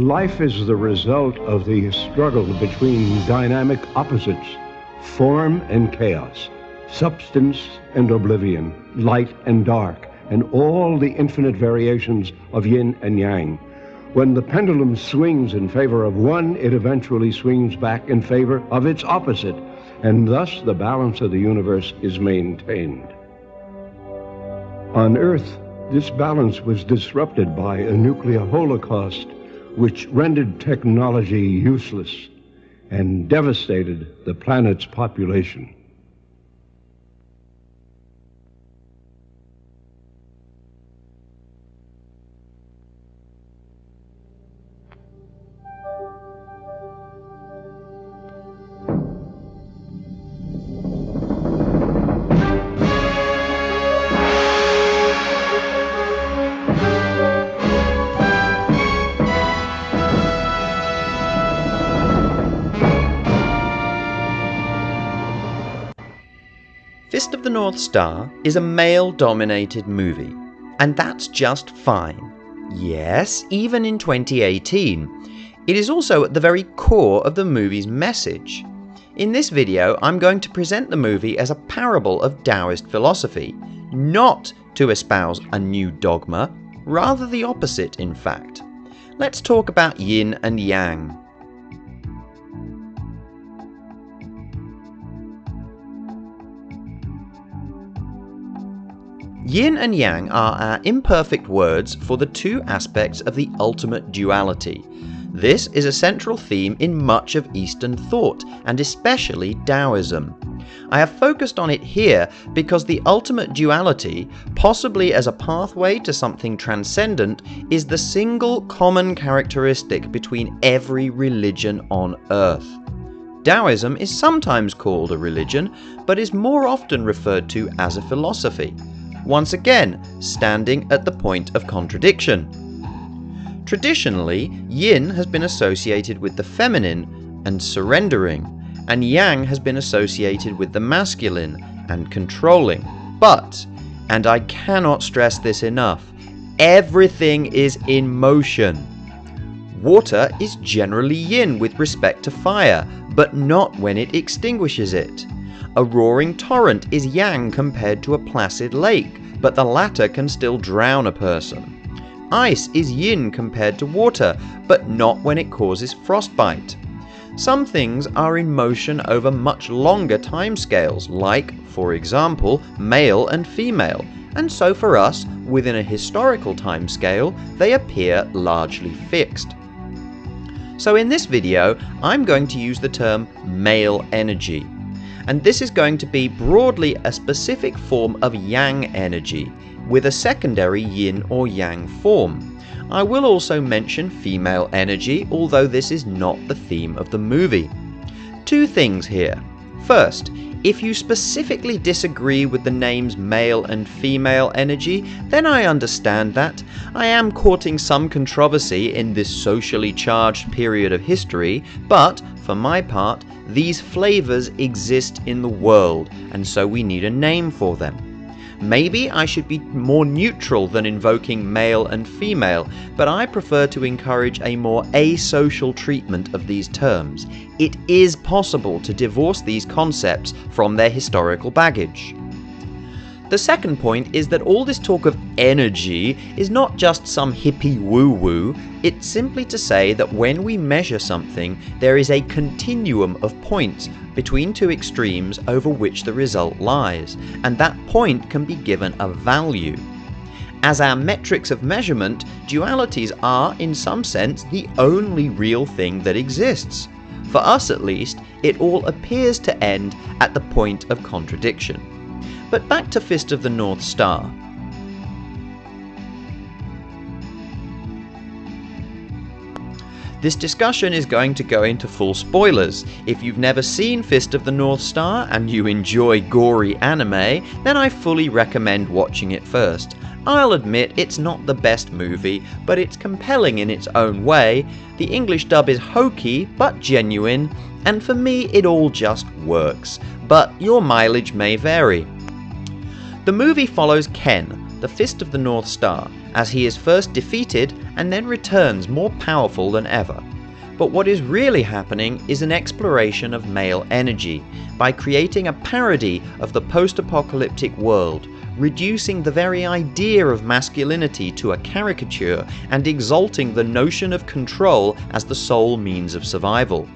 Life is the result of the struggle between dynamic opposites, form and chaos, substance and oblivion, light and dark, and all the infinite variations of yin and yang. When the pendulum swings in favor of one, it eventually swings back in favor of its opposite, and thus the balance of the universe is maintained. On Earth, this balance was disrupted by a nuclear holocaust which rendered technology useless and devastated the planet's population. Fist of the North Star is a male-dominated movie, and that's just fine. Yes, even in 2018. It is also at the very core of the movie's message. In this video, I'm going to present the movie as a parable of Taoist philosophy, not to espouse a new dogma, rather the opposite, in fact. Let's talk about yin and yang. Yin and yang are our imperfect words for the two aspects of the ultimate duality. This is a central theme in much of Eastern thought, and especially Taoism. I have focused on it here because the ultimate duality, possibly as a pathway to something transcendent, is the single common characteristic between every religion on Earth. Taoism is sometimes called a religion, but is more often referred to as a philosophy. Once again, standing at the point of contradiction. Traditionally, yin has been associated with the feminine and surrendering, and yang has been associated with the masculine and controlling. But, and I cannot stress this enough, everything is in motion. Water is generally yin with respect to fire, but not when it extinguishes it. A roaring torrent is yang compared to a placid lake, but the latter can still drown a person. Ice is yin compared to water, but not when it causes frostbite. Some things are in motion over much longer timescales, like, for example, male and female, and so for us, within a historical timescale, they appear largely fixed. So in this video, I'm going to use the term male energy. And this is going to be broadly a specific form of yang energy, with a secondary yin or yang form. I will also mention female energy, although this is not the theme of the movie. Two things here. First, if you specifically disagree with the names male and female energy, then I understand that. I am courting some controversy in this socially charged period of history, but, for my part, these flavors exist in the world, and so we need a name for them. Maybe I should be more neutral than invoking male and female, but I prefer to encourage a more asocial treatment of these terms. It is possible to divorce these concepts from their historical baggage. The second point is that all this talk of energy is not just some hippie woo-woo, it's simply to say that when we measure something, there is a continuum of points between two extremes over which the result lies, and that point can be given a value. As our metrics of measurement, dualities are, in some sense, the only real thing that exists. For us at least, it all appears to end at the point of contradiction. But back to Fist of the North Star. This discussion is going to go into full spoilers. If you've never seen Fist of the North Star and you enjoy gory anime, then I fully recommend watching it first. I'll admit it's not the best movie, but it's compelling in its own way. The English dub is hokey, but genuine, and for me it all just works. But your mileage may vary. The movie follows Ken, the Fist of the North Star, as he is first defeated and then returns more powerful than ever. But what is really happening is an exploration of male energy by creating a parody of the post-apocalyptic world, reducing the very idea of masculinity to a caricature and exalting the notion of control as the sole means of survival.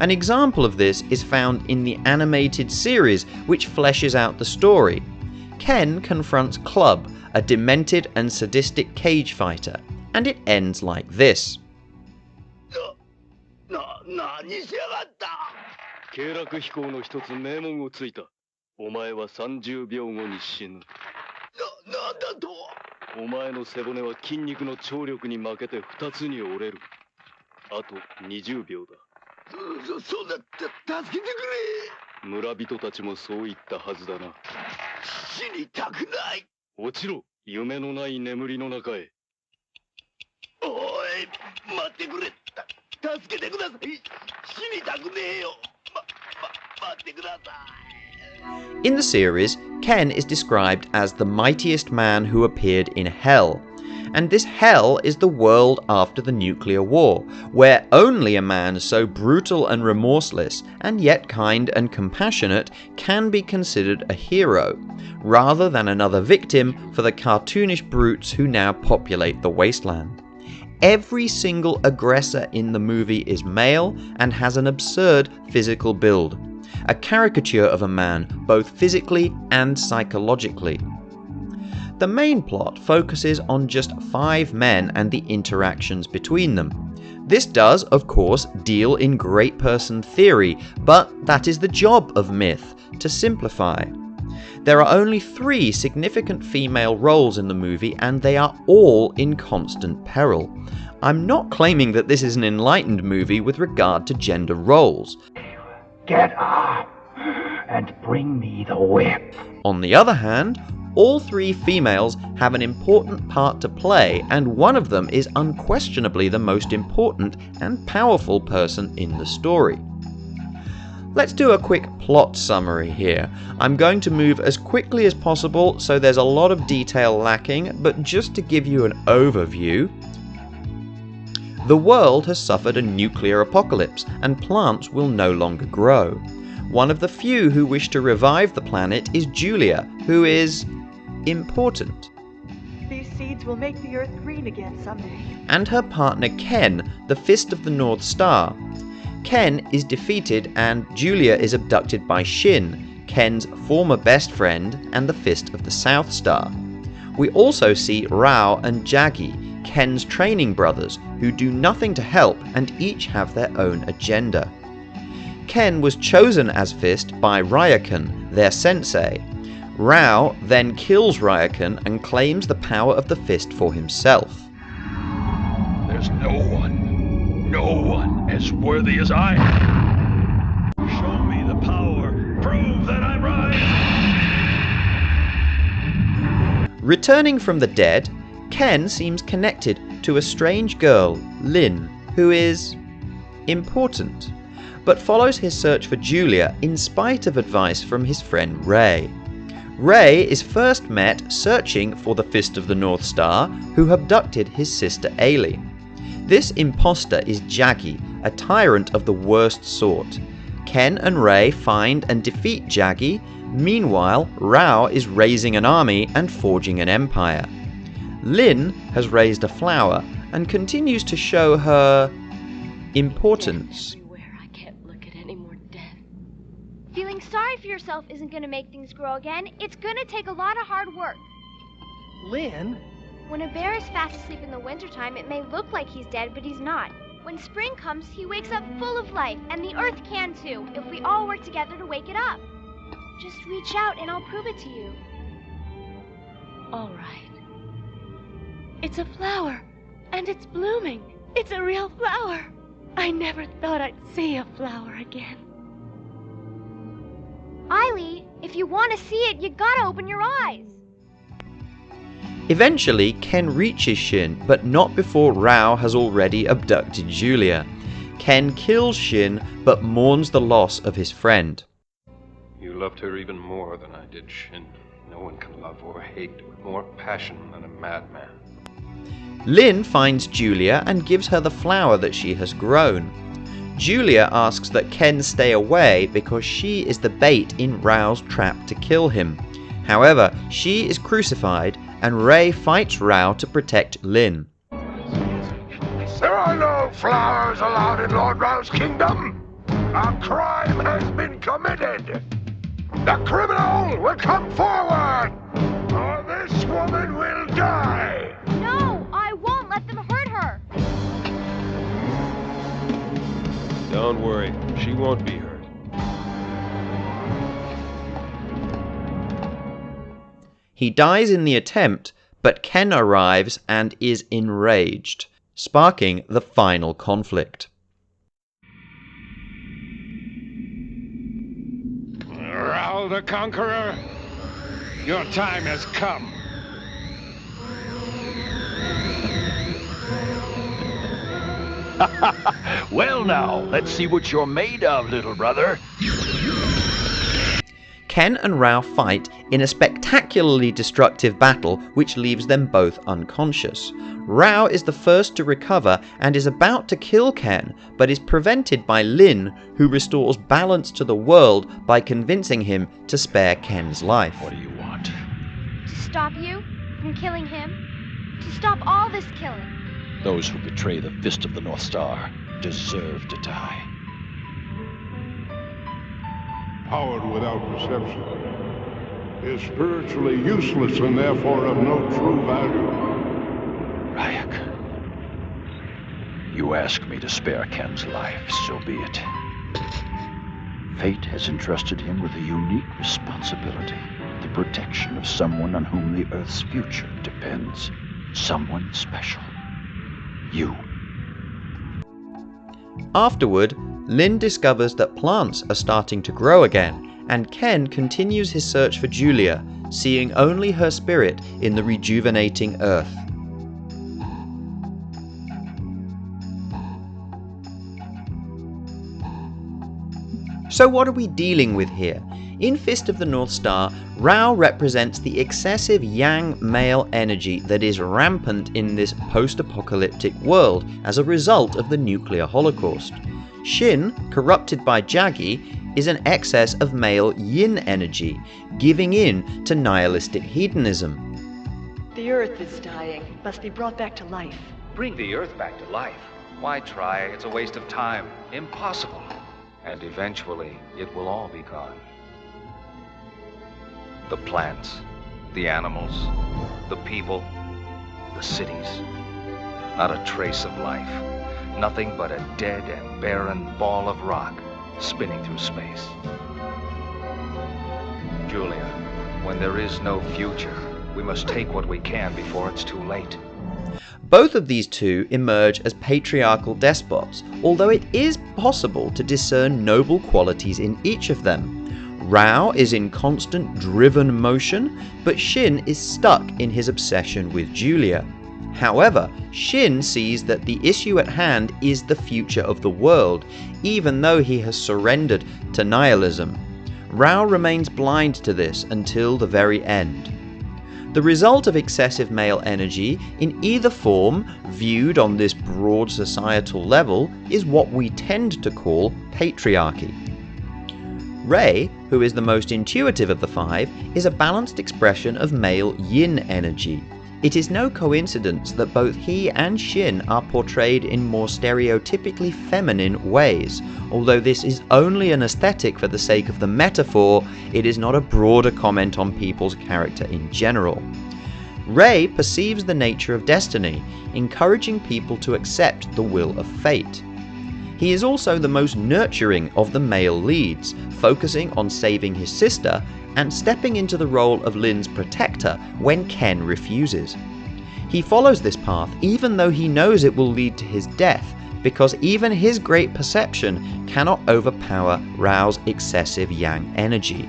An example of this is found in the animated series, which fleshes out the story. Ken confronts Club, a demented and sadistic cage fighter, and it ends like this. 何しやがった。経絡飛行の一つ名門をついた。お前は30秒後に死ぬ。なんだと。お前の背骨は筋肉の張力に負けて2つに折れる。あと20秒だ。そんな、助けてくれ。村人たちもそう言ったはずだな。死にたくない。落ちろ、夢のない眠りの中へ。おい、待ってくれ。助けてください。死にたくねえよ。待ってください。In the series, Ken is described as the mightiest man who appeared in hell. And this hell is the world after the nuclear war, where only a man so brutal and remorseless, and yet kind and compassionate, can be considered a hero, rather than another victim for the cartoonish brutes who now populate the wasteland. Every single aggressor in the movie is male and has an absurd physical build, a caricature of a man both physically and psychologically. The main plot focuses on just 5 men and the interactions between them. This does, of course, deal in great person theory, but that is the job of myth, to simplify. There are only 3 significant female roles in the movie, and they are all in constant peril. I'm not claiming that this is an enlightened movie with regard to gender roles. Get up and bring me the whip. On the other hand, all 3 females have an important part to play, and one of them is unquestionably the most important and powerful person in the story. Let's do a quick plot summary here. I'm going to move as quickly as possible, so there's a lot of detail lacking, but just to give you an overview. The world has suffered a nuclear apocalypse, and plants will no longer grow. One of the few who wish to revive the planet is Julia, who is important. These seeds will make the earth green again someday. And her partner Ken, the Fist of the North Star. Ken is defeated and Julia is abducted by Shin, Ken's former best friend and the Fist of the South Star. We also see Rao and Jaggi, Ken's training brothers, who do nothing to help and each have their own agenda. Ken was chosen as Fist by Ryakan, their sensei. Rao then kills Ryakan and claims the power of the Fist for himself. There's no one as worthy as I am. Show me the power. Prove that I'm right. Returning from the dead, Ken seems connected to a strange girl, Lin, who is important, but follows his search for Julia in spite of advice from his friend Ray. Ray is first met searching for the Fist of the North Star, who abducted his sister Ailey. This imposter is Jaggi, a tyrant of the worst sort. Ken and Ray find and defeat Jaggi. Meanwhile, Rao is raising an army and forging an empire. Lin has raised a flower and continues to show her importance. Everywhere. I can't look at any more death. Feeling sorry for yourself isn't going to make things grow again. It's going to take a lot of hard work. Lynn? When a bear is fast asleep in the wintertime, it may look like he's dead, but he's not. When spring comes, he wakes up full of life, and the earth can too, if we all work together to wake it up. Just reach out and I'll prove it to you. All right. It's a flower, and it's blooming. It's a real flower. I never thought I'd see a flower again. Eiley, if you want to see it, you gotta open your eyes. Eventually, Ken reaches Shin, but not before Rao has already abducted Julia. Ken kills Shin, but mourns the loss of his friend. You loved her even more than I did, Shin. No one can love or hate with more passion than a madman. Lin finds Julia and gives her the flower that she has grown. Julia asks that Ken stay away because she is the bait in Rao's trap to kill him. However, she is crucified and Ray fights Rao to protect Lin. There are no flowers allowed in Lord Rao's kingdom. A crime has been committed. The criminal will come forward, or this woman will die. No, I won't let them hurt her. Don't worry, she won't be hurt. He dies in the attempt, but Ken arrives and is enraged, sparking the final conflict. Rao the Conqueror, your time has come. Well now, let's see what you're made of, little brother. Ken and Rao fight in a spectacularly destructive battle which leaves them both unconscious. Rao is the first to recover and is about to kill Ken, but is prevented by Lin, who restores balance to the world by convincing him to spare Ken's life. What do you want? To stop you from killing him. To stop all this killing. Those who betray the fist of the North Star deserve to die. Power without perception is spiritually useless and therefore of no true value. Ryak, you ask me to spare Ken's life, so be it. Fate has entrusted him with a unique responsibility, the protection of someone on whom the Earth's future depends. Someone special. You. Afterward, Lin discovers that plants are starting to grow again, and Ken continues his search for Julia, seeing only her spirit in the rejuvenating earth. So what are we dealing with here? In Fist of the North Star, Rao represents the excessive yang male energy that is rampant in this post-apocalyptic world as a result of the nuclear holocaust. Shin, corrupted by Jaggi, is an excess of male yin energy, giving in to nihilistic hedonism. The Earth is dying. It must be brought back to life. Bring the Earth back to life? Why try? It's a waste of time. Impossible. And eventually, it will all be gone. The plants, the animals, the people, the cities. Not a trace of life. Nothing but a dead and barren ball of rock spinning through space. Julia, when there is no future, we must take what we can before it's too late. Both of these two emerge as patriarchal despots, although it is possible to discern noble qualities in each of them. Rao is in constant driven motion, but Shin is stuck in his obsession with Julia. However, Shin sees that the issue at hand is the future of the world, even though he has surrendered to nihilism. Rao remains blind to this until the very end. The result of excessive male energy, in either form, viewed on this broad societal level, is what we tend to call patriarchy. Ray, who is the most intuitive of the five, is a balanced expression of male yin energy. It is no coincidence that both he and Shin are portrayed in more stereotypically feminine ways. Although this is only an aesthetic for the sake of the metaphor, it is not a broader comment on people's character in general. Ray perceives the nature of destiny, encouraging people to accept the will of fate. He is also the most nurturing of the male leads, focusing on saving his sister and stepping into the role of Lin's protector when Ken refuses. He follows this path even though he knows it will lead to his death, because even his great perception cannot overpower Rao's excessive yang energy.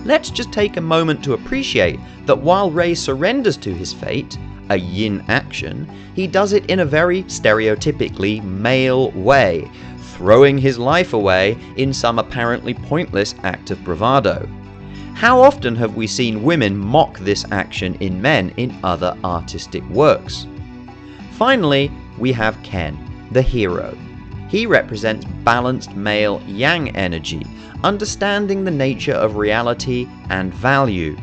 Let's just take a moment to appreciate that while Ray surrenders to his fate, a yin action, he does it in a very stereotypically male way, throwing his life away in some apparently pointless act of bravado. How often have we seen women mock this action in men in other artistic works? Finally, we have Ken, the hero. He represents balanced male yang energy, understanding the nature of reality and value.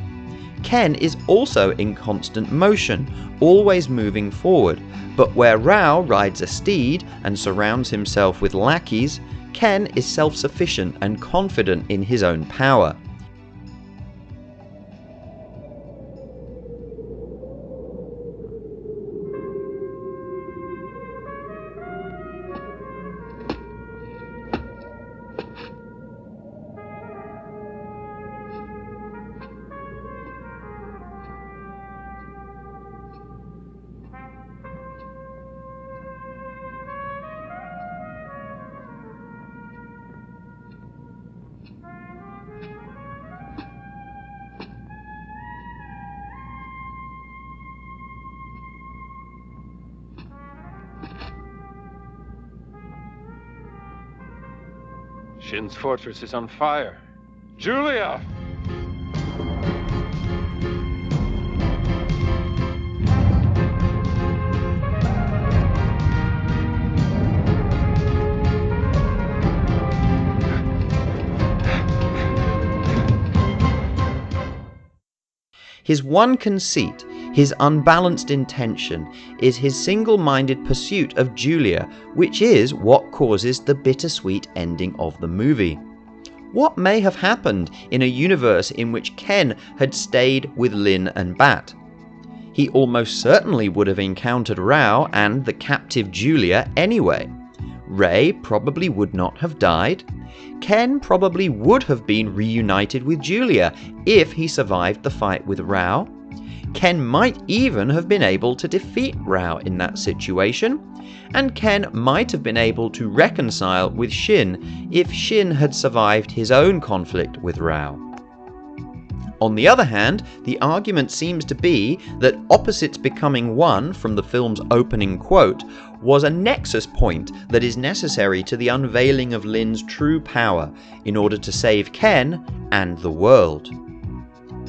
Ken is also in constant motion, always moving forward, but where Rao rides a steed and surrounds himself with lackeys, Ken is self-sufficient and confident in his own power. Shin's fortress is on fire. Julia! His one conceit, his unbalanced intention, is his single-minded pursuit of Julia, which is what causes the bittersweet ending of the movie. What may have happened in a universe in which Ken had stayed with Lin and Bat? He almost certainly would have encountered Rao and the captive Julia anyway. Ray probably would not have died. Ken probably would have been reunited with Julia if he survived the fight with Rao. Ken might even have been able to defeat Rao in that situation, and Ken might have been able to reconcile with Shin if Shin had survived his own conflict with Rao. On the other hand, the argument seems to be that opposites becoming one from the film's opening quote was a nexus point that is necessary to the unveiling of Lin's true power in order to save Ken and the world.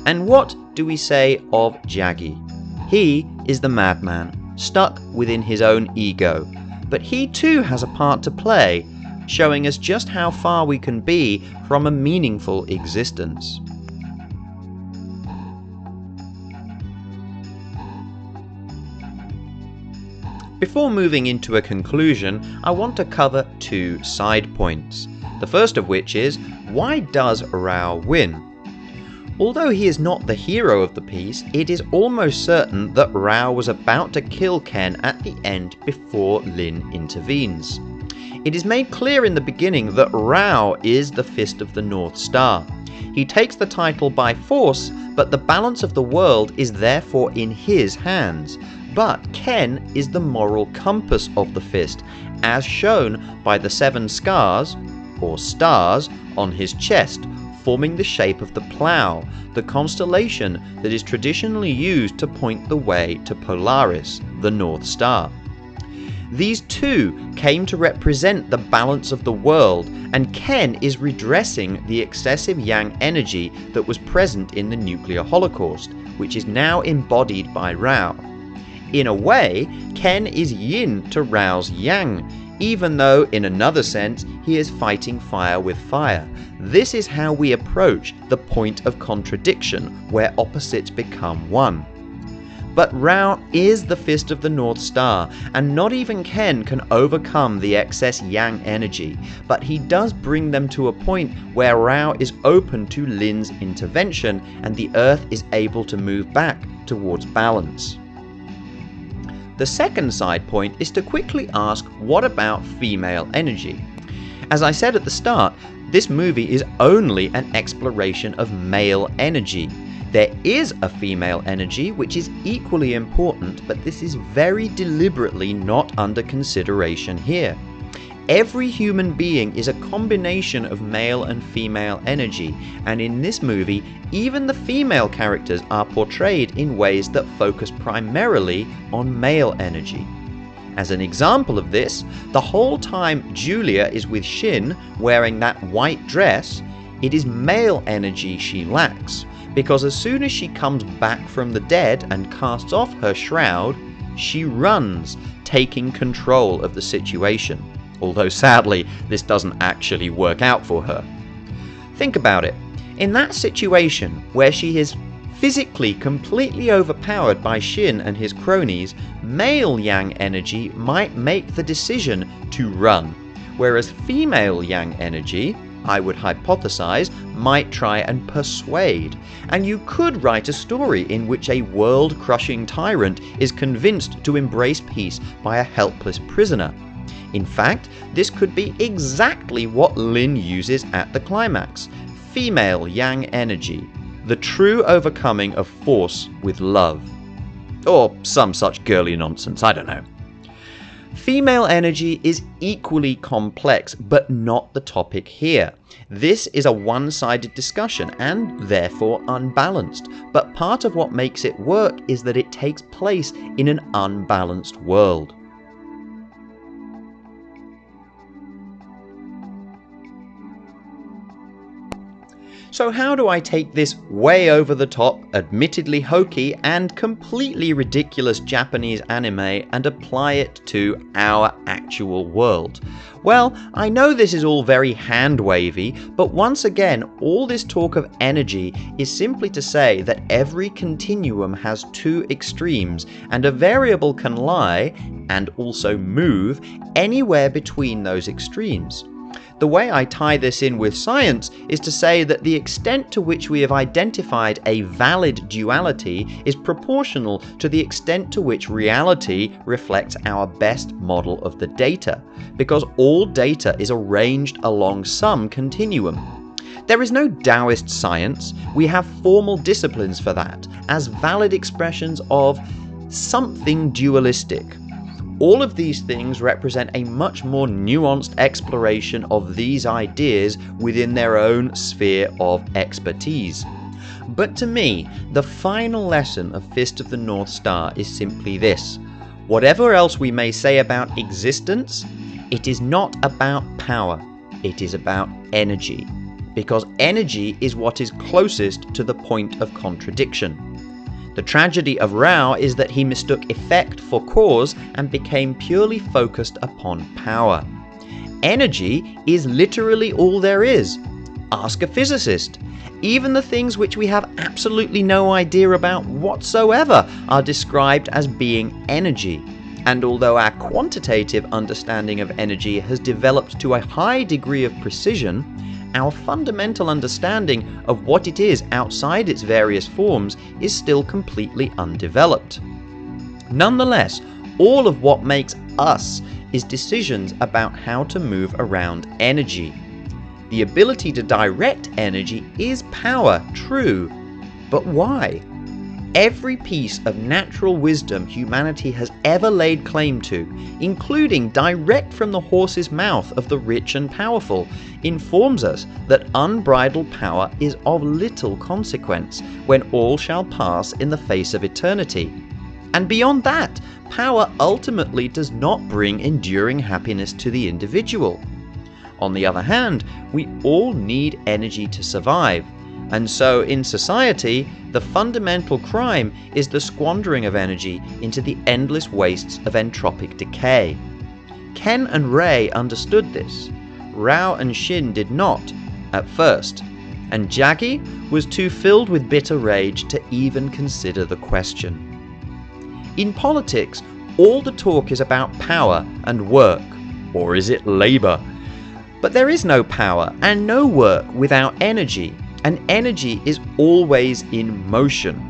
And what do we say of Jaggi? He is the madman, stuck within his own ego, but he too has a part to play, showing us just how far we can be from a meaningful existence. Before moving into a conclusion, I want to cover two side points. The first of which is, why does Rao win? Although he is not the hero of the piece, it is almost certain that Rao was about to kill Ken at the end before Lin intervenes. It is made clear in the beginning that Rao is the Fist of the North Star. He takes the title by force, but the balance of the world is therefore in his hands. But Ken is the moral compass of the fist, as shown by the 7 scars, or stars, on his chest, forming the shape of the plough, the constellation that is traditionally used to point the way to Polaris, the North Star. These two came to represent the balance of the world, and Ken is redressing the excessive yang energy that was present in the nuclear holocaust, which is now embodied by Rao. In a way, Ken is yin to Rao's yang, even though in another sense he is fighting fire with fire. This is how we approach the point of contradiction, where opposites become one. But Rao is the Fist of the North Star, and not even Ken can overcome the excess yang energy, but he does bring them to a point where Rao is open to Lin's intervention, and the Earth is able to move back towards balance. The second side point is to quickly ask, what about female energy? As I said at the start, this movie is only an exploration of male energy. There is a female energy which is equally important, but this is very deliberately not under consideration here. Every human being is a combination of male and female energy, and in this movie, even the female characters are portrayed in ways that focus primarily on male energy. As an example of this, the whole time Julia is with Shin wearing that white dress, it is male energy she lacks, because as soon as she comes back from the dead and casts off her shroud, she runs, taking control of the situation. Although sadly, this doesn't actually work out for her. Think about it. In that situation, where she is physically completely overpowered by Shin and his cronies, male yang energy might make the decision to run, whereas female yang energy, I would hypothesize, might try and persuade. And you could write a story in which a world-crushing tyrant is convinced to embrace peace by a helpless prisoner. In fact, this could be exactly what Lin uses at the climax. Female yang energy, the true overcoming of force with love. Or some such girly nonsense, I don't know. Female energy is equally complex, but not the topic here. This is a one-sided discussion and therefore unbalanced, but part of what makes it work is that it takes place in an unbalanced world. So how do I take this way over the top, admittedly hokey and completely ridiculous Japanese anime and apply it to our actual world? Well, I know this is all very hand-wavy, but once again, all this talk of energy is simply to say that every continuum has two extremes, and a variable can lie, and also move, anywhere between those extremes. The way I tie this in with science is to say that the extent to which we have identified a valid duality is proportional to the extent to which reality reflects our best model of the data, because all data is arranged along some continuum. There is no Taoist science, we have formal disciplines for that, as valid expressions of something dualistic. All of these things represent a much more nuanced exploration of these ideas within their own sphere of expertise. But to me, the final lesson of Fist of the North Star is simply this. Whatever else we may say about existence, it is not about power, it is about energy. Because energy is what is closest to the point of contradiction. The tragedy of Rao is that he mistook effect for cause and became purely focused upon power. Energy is literally all there is. Ask a physicist. Even the things which we have absolutely no idea about whatsoever are described as being energy. And although our quantitative understanding of energy has developed to a high degree of precision, our fundamental understanding of what it is outside its various forms is still completely undeveloped. Nonetheless, all of what makes us is decisions about how to move around energy. The ability to direct energy is power, true, but why? Every piece of natural wisdom humanity has ever laid claim to, including direct from the horse's mouth of the rich and powerful, informs us that unbridled power is of little consequence when all shall pass in the face of eternity. And beyond that, power ultimately does not bring enduring happiness to the individual. On the other hand, we all need energy to survive. And so, in society, the fundamental crime is the squandering of energy into the endless wastes of entropic decay. Ken and Rei understood this. Rao and Shin did not, at first, and Jaggi was too filled with bitter rage to even consider the question. In politics, all the talk is about power and work, or is it labour? But there is no power and no work without energy. And energy is always in motion.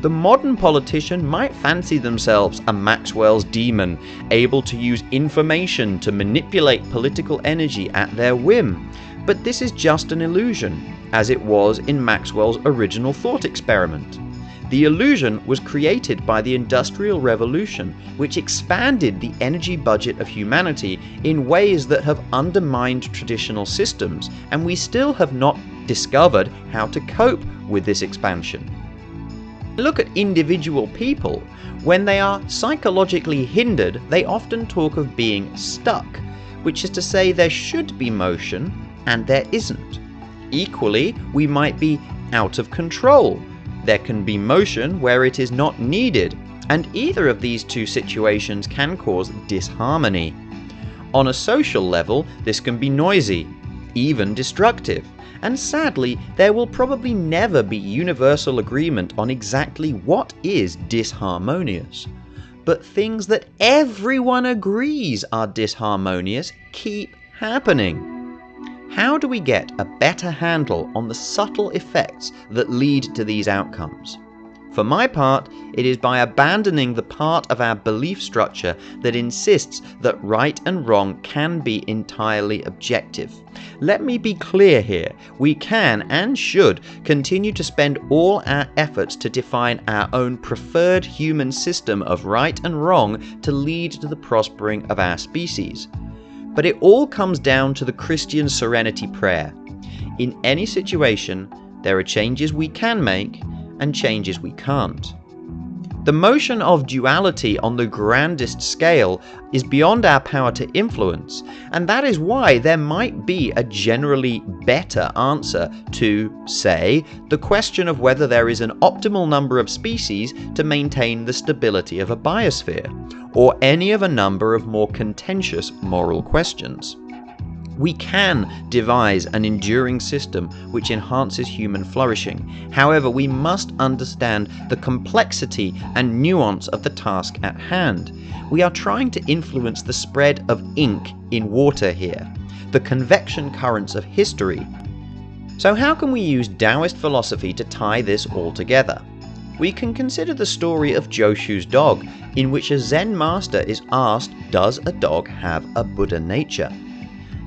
The modern politician might fancy themselves a Maxwell's demon, able to use information to manipulate political energy at their whim. But this is just an illusion, as it was in Maxwell's original thought experiment. The illusion was created by the Industrial Revolution, which expanded the energy budget of humanity in ways that have undermined traditional systems, and we still have not discovered how to cope with this expansion. Look at individual people. When they are psychologically hindered, they often talk of being stuck, which is to say there should be motion and there isn't. Equally, we might be out of control. There can be motion where it is not needed, and either of these two situations can cause disharmony. On a social level, this can be noisy, even destructive, and sadly, there will probably never be universal agreement on exactly what is disharmonious. But things that everyone agrees are disharmonious keep happening. How do we get a better handle on the subtle effects that lead to these outcomes? For my part, it is by abandoning the part of our belief structure that insists that right and wrong can be entirely objective. Let me be clear here, we can and should continue to spend all our efforts to define our own preferred human system of right and wrong to lead to the prospering of our species. But it all comes down to the Christian serenity prayer. In any situation, there are changes we can make and changes we can't. The motion of duality on the grandest scale is beyond our power to influence, and that is why there might be a generally better answer to, say, the question of whether there is an optimal number of species to maintain the stability of a biosphere, or any of a number of more contentious moral questions. We can devise an enduring system which enhances human flourishing. However, we must understand the complexity and nuance of the task at hand. We are trying to influence the spread of ink in water here, the convection currents of history. So how can we use Taoist philosophy to tie this all together? We can consider the story of Joshu's dog, in which a Zen master is asked, does a dog have a Buddha nature?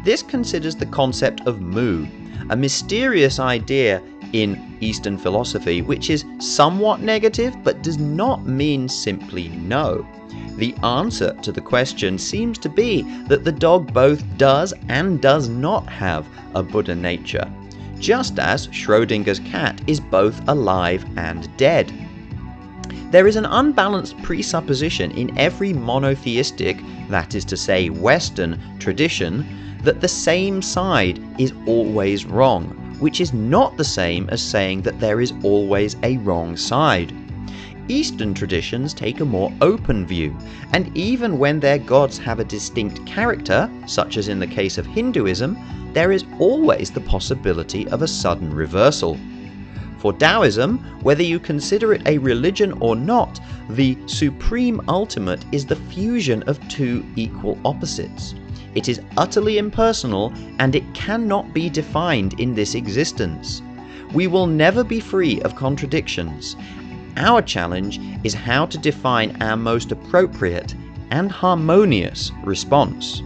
This considers the concept of mu, a mysterious idea in Eastern philosophy which is somewhat negative but does not mean simply no. The answer to the question seems to be that the dog both does and does not have a Buddha nature, just as Schrödinger's cat is both alive and dead. There is an unbalanced presupposition in every monotheistic, that is to say Western, tradition that the same side is always wrong, which is not the same as saying that there is always a wrong side. Eastern traditions take a more open view, and even when their gods have a distinct character, such as in the case of Hinduism, there is always the possibility of a sudden reversal. For Taoism, whether you consider it a religion or not, the supreme ultimate is the fusion of two equal opposites. It is utterly impersonal, and it cannot be defined in this existence. We will never be free of contradictions. Our challenge is how to define our most appropriate and harmonious response.